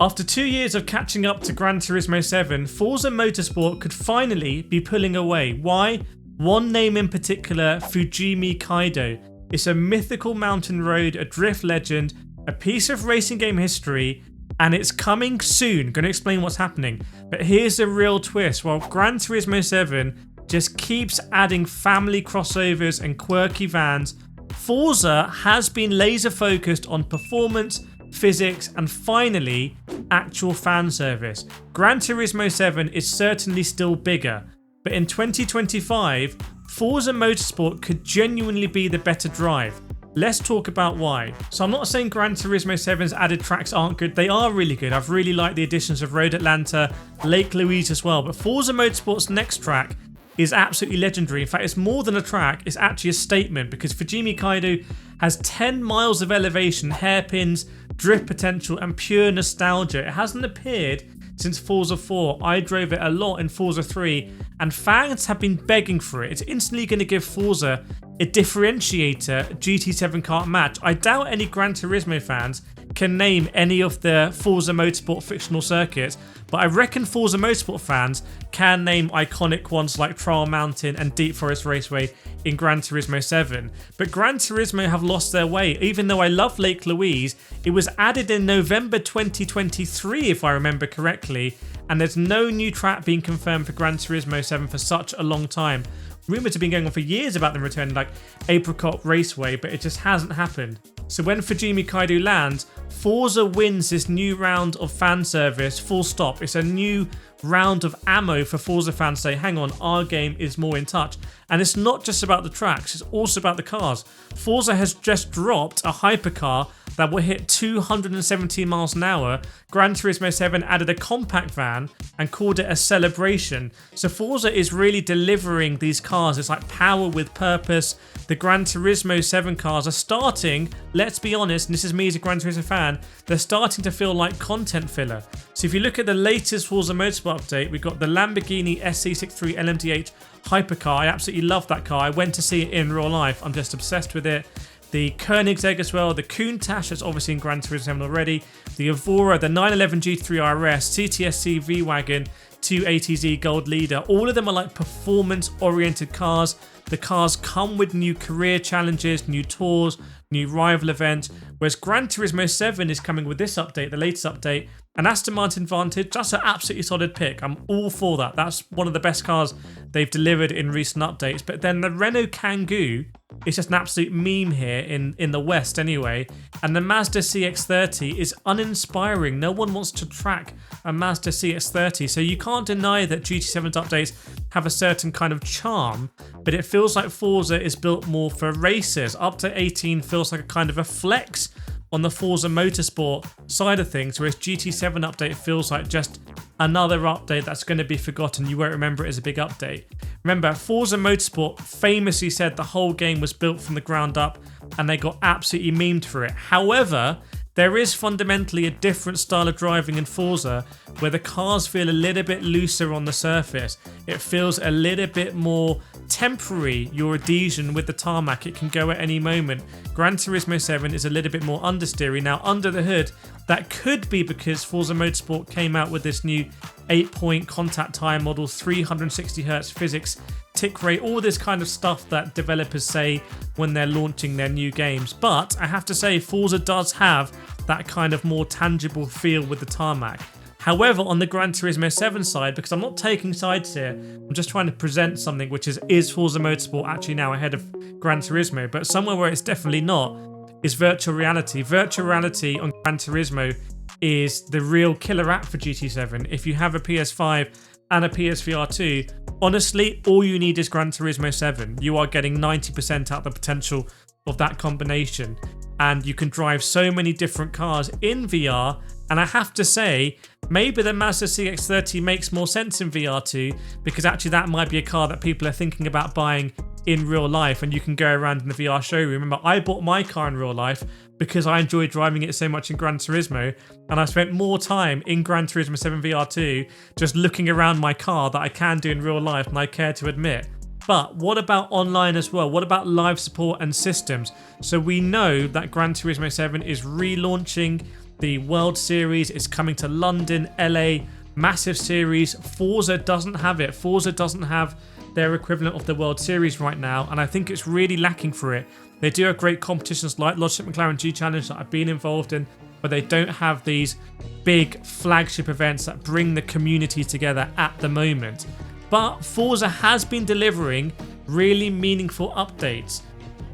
After 2 years of catching up to Gran Turismo 7, Forza Motorsport could finally be pulling away. Why? One name in particular, Fujimi Kaido. It's a mythical mountain road, a drift legend, a piece of racing game history, and it's coming soon. Going to explain what's happening. But here's the real twist. While Gran Turismo 7 just keeps adding family crossovers and quirky vans, Forza has been laser focused on performance, physics, and finally, actual fan service. Gran Turismo 7 is certainly still bigger, but in 2025, Forza Motorsport could genuinely be the better drive. Let's talk about why. So I'm not saying Gran Turismo 7's added tracks aren't good, they are really good. I've really liked the additions of Road Atlanta, Lake Louise as well, but Forza Motorsport's next track is absolutely legendary. In fact, it's more than a track, it's actually a statement, because Fujimi Kaido has 10 miles of elevation, hairpins, drift potential, and pure nostalgia. It hasn't appeared since Forza 4. I drove it a lot in Forza 3, and fans have been begging for it. It's instantly going to give Forza a differentiator GT7 kart match. I doubt any Gran Turismo fans can name any of the Forza Motorsport fictional circuits, but I reckon Forza Motorsport fans can name iconic ones like Trial Mountain and Deep Forest Raceway in Gran Turismo 7. But Gran Turismo have lost their way. Even though I love Lake Louise, it was added in November 2023 if I remember correctly, and there's no new track being confirmed for Gran Turismo 7 for such a long time. Rumours have been going on for years about them returning, like Apricot Raceway, but it just hasn't happened. So when Fujimi Kaido lands, Forza wins this new round of fan service, full stop. It's a new round of ammo for Forza fans to say, hang on, our game is more in touch. And it's not just about the tracks, it's also about the cars. Forza has just dropped a hypercar that will hit 217 miles an hour. Gran Turismo 7 added a compact van and called it a celebration. So Forza is really delivering these cars. It's like power with purpose. The Gran Turismo 7 cars are starting, let's be honest, and this is me as a Gran Turismo fan, they're starting to feel like content filler. So if you look at the latest Forza Motorsport update, we've got the Lamborghini SC63 LMDH hypercar. I absolutely love that car. I went to see it in real life. I'm just obsessed with it. The Koenigsegg as well, the Countach that's obviously in Gran Turismo 7 already, the Evora, the 911 G3 RS, CTSC V-Wagon, 280Z Gold Leader. All of them are like performance-oriented cars. The cars come with new career challenges, new tours, new rival events, whereas Gran Turismo 7 is coming with this update, the latest update, an Aston Martin Vantage. That's an absolutely solid pick. I'm all for that. That's one of the best cars they've delivered in recent updates. But then the Renault Kangoo is just an absolute meme here in the West anyway. And the Mazda CX-30 is uninspiring. No one wants to track a Mazda CX-30. So you can't deny that GT7's updates have a certain kind of charm, but it feels like Forza is built more for racers. Up to 18 feels like a kind of a flex on the Forza Motorsport side of things, whereas GT7 update feels like just another update that's going to be forgotten. You won't remember it as a big update. Remember, Forza Motorsport famously said the whole game was built from the ground up and they got absolutely memed for it. However, there is fundamentally a different style of driving in Forza where the cars feel a little bit looser on the surface. It feels a little bit more temporary, your adhesion with the tarmac. It can go at any moment. Gran Turismo 7 is a little bit more understeery. Now, under the hood, that could be because Forza Motorsport came out with this new 8-point contact tyre model, 360Hz physics, tick rate, all this kind of stuff that developers say when they're launching their new games. But I have to say, Forza does have that kind of more tangible feel with the tarmac. However, on the Gran Turismo 7 side, because I'm not taking sides here, I'm just trying to present something which is Forza Motorsport actually now ahead of Gran Turismo, but somewhere where it's definitely not is virtual reality. Virtual reality on Gran Turismo is the real killer app for GT7. If you have a PS5 and a PSVR 2, honestly, all you need is Gran Turismo 7. You are getting 90% out the potential of that combination. And you can drive so many different cars in VR. And I have to say, maybe the Mazda CX-30 makes more sense in VR too, because actually that might be a car that people are thinking about buying in real life and you can go around in the VR showroom. Remember, I bought my car in real life because I enjoyed driving it so much in Gran Turismo, and I spent more time in Gran Turismo 7 VR2 just looking around my car that I can do in real life than I care to admit. But what about online as well? What about live support and systems? So we know that Gran Turismo 7 is relaunching the World Series is coming to London, LA, massive series. Forza doesn't have it. Forza doesn't have their equivalent of the World Series right now, and I think it's really lacking for it. They do have great competitions like Logitech McLaren G Challenge that I've been involved in, but they don't have these big flagship events that bring the community together at the moment. But Forza has been delivering really meaningful updates.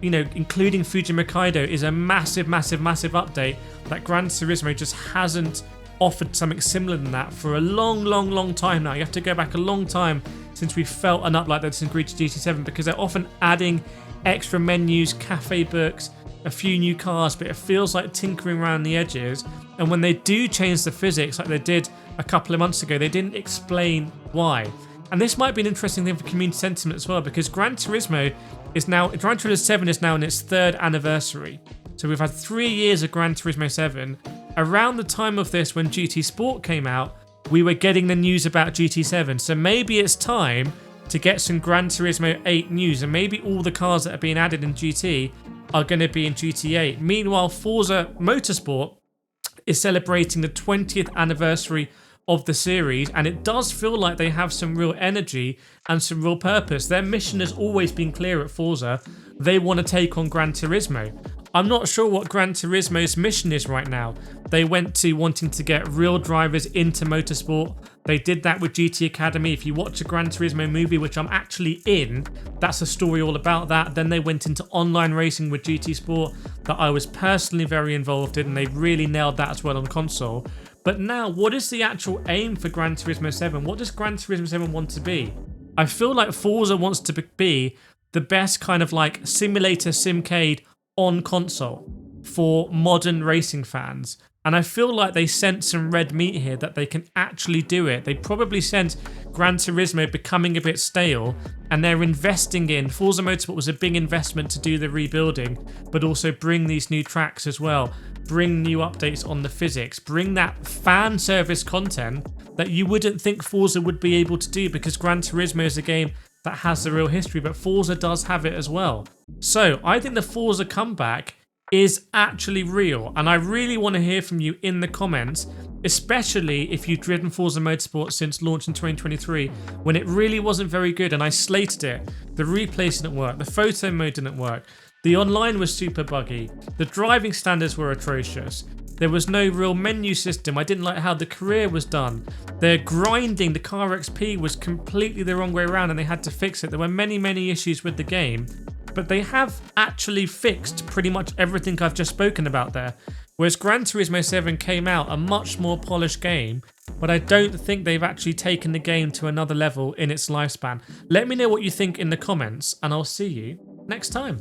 You know, including Fujimi Kaido is a massive update that Gran Turismo just hasn't offered something similar than that for a long time now. You have to go back a long time since we felt an up like this in GT7, because they're often adding extra menus, cafe books, a few new cars, but it feels like tinkering around the edges. And when they do change the physics like they did a couple of months ago, they didn't explain why. And this might be an interesting thing for community sentiment as well, because Gran Turismo 7 is now in its 3rd anniversary. So we've had 3 years of Gran Turismo 7. Around the time of this, when GT Sport came out, we were getting the news about GT7. So maybe it's time to get some Gran Turismo 8 news, and maybe all the cars that are being added in GT are going to be in GT8. Meanwhile, Forza Motorsport is celebrating the 20th anniversary of the series, and it does feel like they have some real energy and some real purpose. Their mission has always been clear at Forza. They want to take on Gran Turismo. I'm not sure what Gran Turismo's mission is right now. They went to wanting to get real drivers into motorsport. They did that with GT Academy. If you watch a Gran Turismo movie, which I'm actually in, that's a story all about that. Then they went into online racing with GT Sport that I was personally very involved in, and they really nailed that as well on console. But now, what is the actual aim for Gran Turismo 7? What does Gran Turismo 7 want to be? I feel like Forza wants to be the best kind of like simulator simcade on console for modern racing fans. And I feel like they sense some red meat here, that they can actually do it. They probably sense Gran Turismo becoming a bit stale, and they're investing in Forza Motorsport was a big investment to do the rebuilding, but also bring these new tracks as well. Bring new updates on the physics, bring that fan service content that you wouldn't think Forza would be able to do, because Gran Turismo is a game that has the real history, but Forza does have it as well. So I think the Forza comeback is actually real, and I really want to hear from you in the comments, especially if you've driven Forza Motorsport since launch in 2023, when it really wasn't very good and I slated it. The replays didn't work, the photo mode didn't work, the online was super buggy, the driving standards were atrocious, there was no real menu system, I didn't like how the career was done, the grinding, the car XP was completely the wrong way around and they had to fix it. There were many issues with the game, but they have actually fixed pretty much everything I've just spoken about there. Whereas Gran Turismo 7 came out a much more polished game, but I don't think they've actually taken the game to another level in its lifespan. Let me know what you think in the comments, and I'll see you next time.